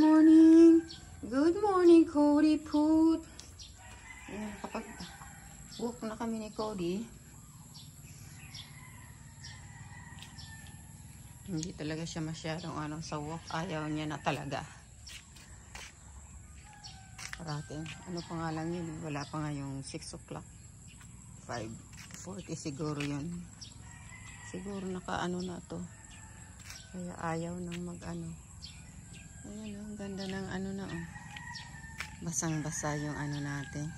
morning. Good morning, Cody Poot. Ayan, kapag walk na kami ni Cody, hindi talaga siya masyadong sa walk. Ayaw niya na talaga. Parating, pa nga lang yun. Wala pa nga yung 6 o'clock. 5:40 siguro yun. Siguro naka na to. Kaya ayaw nang Ayan, ang ganda ng na Basang-basa yung natin.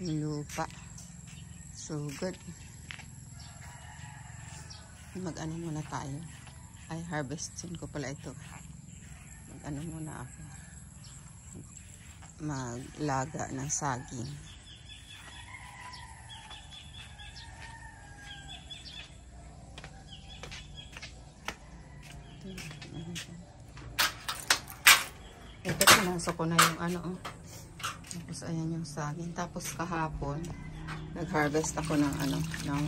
Yung lupa. So good. Muna tayo. Ay, harvestin ko pala ito. Muna ako. Maglaga ng saging. Ito, pinasok ko na yung Tapos ayan yung saging. Tapos kahapon nag-harvest ako ng ng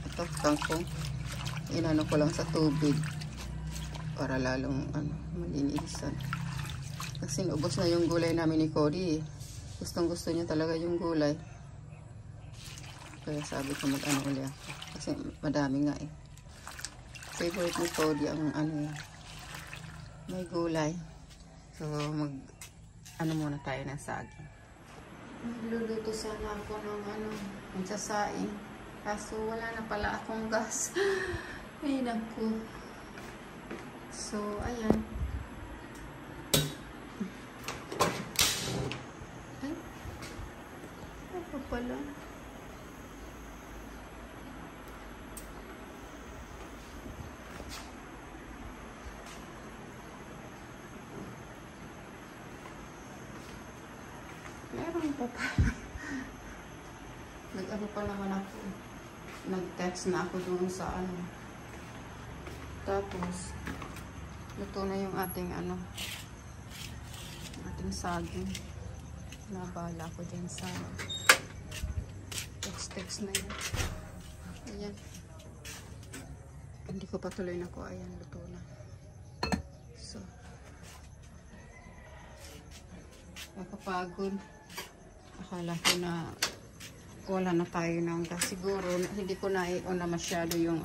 ito, kangkong. Inano ko lang sa tubig para lalong malinisan. Kasi naubos na yung gulay namin ni Cody. Gustong gusto niya talaga yung gulay. Kaya sabi ko ulit ako. Kasi madami nga Favorite ni Cody ang may gulay. So muna tayo ng saging. Magluluto sana ako ng magsasaing. Kaso wala na pala akong gas. Ay naku. So ayan. Ay. Ano pala? Meron pa pala. Pa naman ako. Nag-text na ako doon sa Tapos, luto na yung ating ating saging. Nabala ko dyan sa text na yun. Ayan. Hindi ko pa tuloy na ko. Ayan, luto na. So, nakapagod. Akala ko na wala na tayo ng gas. Siguro hindi ko na na masyado yung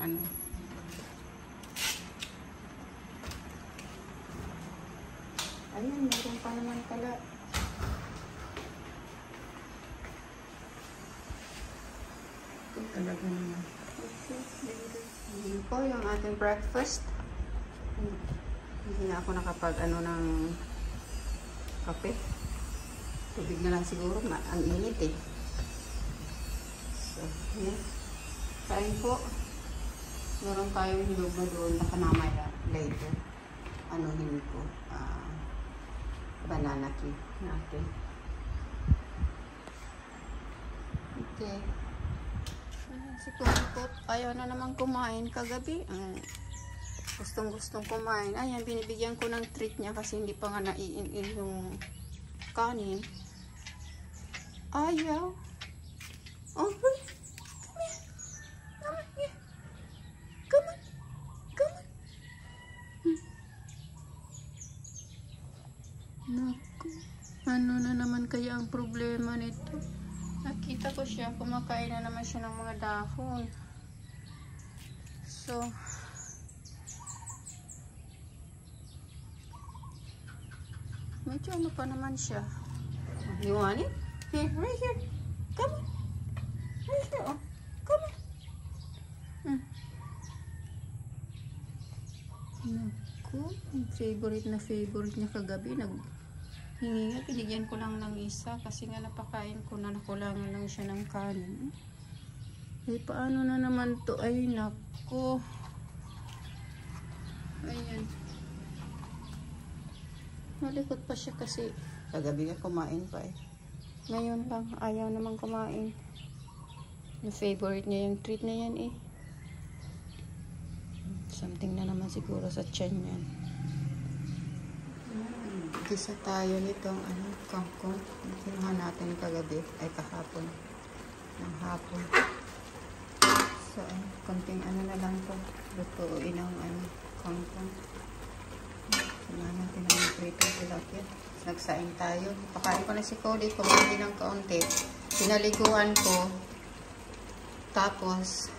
Ayun, meron pa naman pala. Ito talaga naman. Hindi po yung ating breakfast. Hindi na ako nakapag ng kape. Tubig na lang siguro. Ang init So, yan. Kain po. Meron tayong hilog na doon na kamamaya later. Anuhin ko. Banana cake natin. Okay. Si Kumpot, ayaw na naman kumain kagabi. Gustong-gustong kumain. Ayan, binibigyan ko ng treat niya kasi hindi pa nga naiin yung kanin. Ayaw. Oh, come here. Come here. Come on. Come on. Naku. Ano na naman kaya ang problema nito? Nakita ko siya. Kumakain na naman siya ng mga dahon. So, medyo pa naman siya. You want it? Here, right here. Come on. Right here. Oh, come on. Naku, favorite niya kagabi. Hingi nga, pinigyan ko lang ng isa kasi nga napakain ko na nakulangan lang siya ng kanin. Paano na naman to? Ay, naku. Ayan. Malikot pa siya kasi kagabi nga kumain pa Ngayon lang, ayaw naman kumain. Yung favorite niya yung treat na yan Something na naman siguro sa tiyan yan. Gisa tayo nitong kangkong. Kinuha natin kagabi, ay kahapon. Ng hapon. So, konting na lang to. Lutuin ang kangkong. Kailangan natin ang prito. love yun. Nagsaing tayo. Pakain ko na si Cody. Kumain ng kaunti. Pinaliguan ko. Tapos,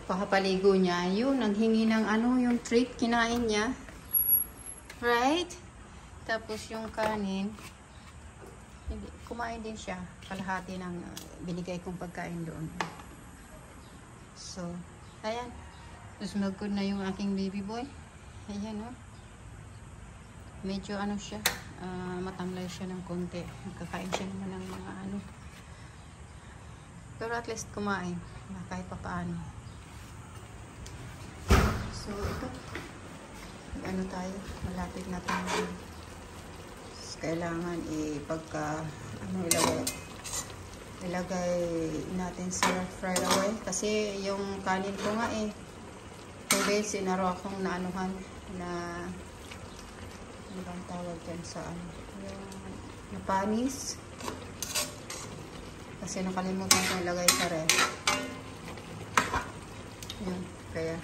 pakapaligo niya. Yun, naghingi ng ano, yung treat. Kinain niya. Right? Tapos yung kanin. Kumain din siya. Kalahati ng binigay kong pagkain doon. So, ayan. Tapos mag-good na yung aking baby boy. Ayan, oh. Medyo ano siya. Matamlay siya ng konti. Nagkakain siya naman ng mga ano. Pero at least kumain. Kahit pa paano. So, ito. Ano tayo? Malapit na tayo. Kailangan ipagka ano ilagay natin sa right away. Kasi yung kanin ko nga 2 days sinaro akong naanuhan na ano bang tawag dyan sa ano yung napanis. Kasi nakalimutan ko ilagay sa ref. Yun. Kaya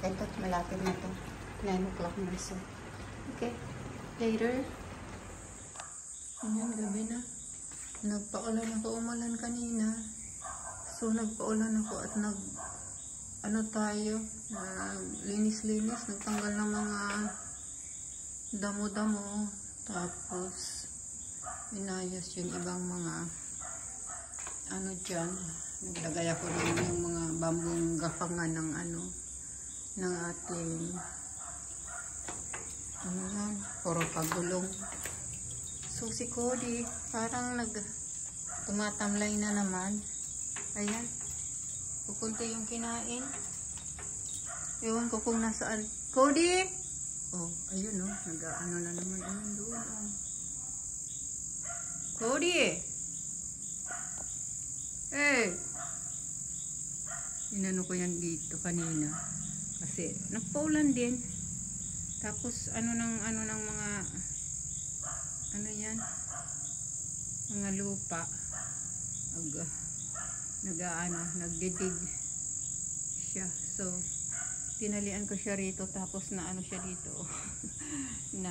ito, malapit na to. 9 o'clock na siya. Okay. Later. Ayan, gabi na. Nagpaulan ako. Umulan kanina. So, nagpaulan ako at ano tayo, linis-linis. Nagtanggal ng mga damo-damo. Tapos, inayos yung ibang mga ano dyan. Naglagay ako ng yung mga bambong gapangan ng ano, ng ating ano yan, puro pagulong. So si Cody parang tumatamlay na naman. Ayan, kukunti yung kinain. Ewan ko kung nasaan Cody. Oh, ayun, oh, nag-ano na naman. Ayun doon, oh. Cody, hey, inano ko yan dito kanina kasi nagpaulan din. Tapos ano ng mga ano yan, mga lupa nagdidig siya. So tinalian ko siya rito, tapos na ano siya dito na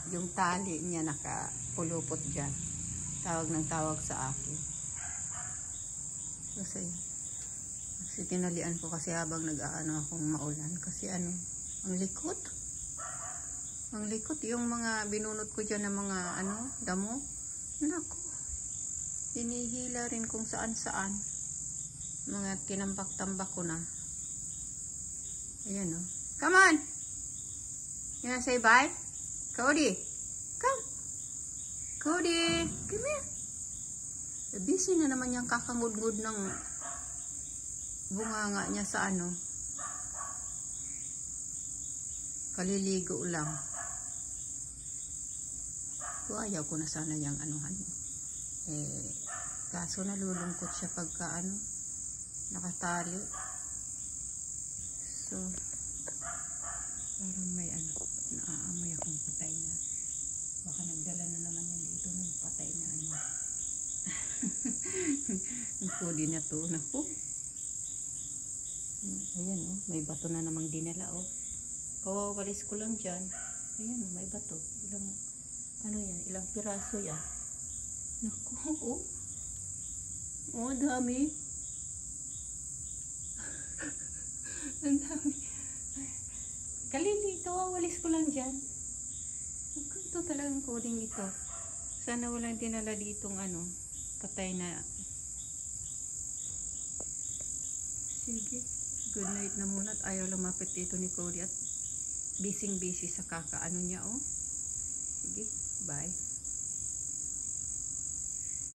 yung tali niya nakapulupot dyan. Tawag ng tawag sa akin. Kasi tinalian ko kasi habang nag-aano akong maulan. Kasi ano, ang likot. Ang likot. Yung mga binunot ko dyan ng mga ano, damo. Naku. Hinihila rin kung saan-saan. Mga tinambak-tambak ko na. Ayan, oh. Come on! You wanna say bye? Cody! Come! Cody! Come here! Busy na naman yung kakangud-ngud ng bunganga niya sa ano. Kaliligo lang. Ayaw ko na sana yung anuhan. Kaso nalulungkot siya pagka ano, nakatali. So, parang may ano, naaamoy akong patay na. Baka nagdala na naman yan dito ng patay na ano. Ang Cody na to. Naku. Ayan, oh, may bato na namang dinala, oh. Kawawalis ko lang dyan. Ayan, may bato. Ilang, ano yan, ilang piraso yan. Naku, oh. Oh, dami. Ang dami. Kalili, kawawalis ko lang dyan. Ito talagang coding ito. Sana walang dinala ditong ano, patay na. Sige. Good night na muna at ayaw lumapit dito ni Cody at busy sa kakaano niya, oh. Sige, bye.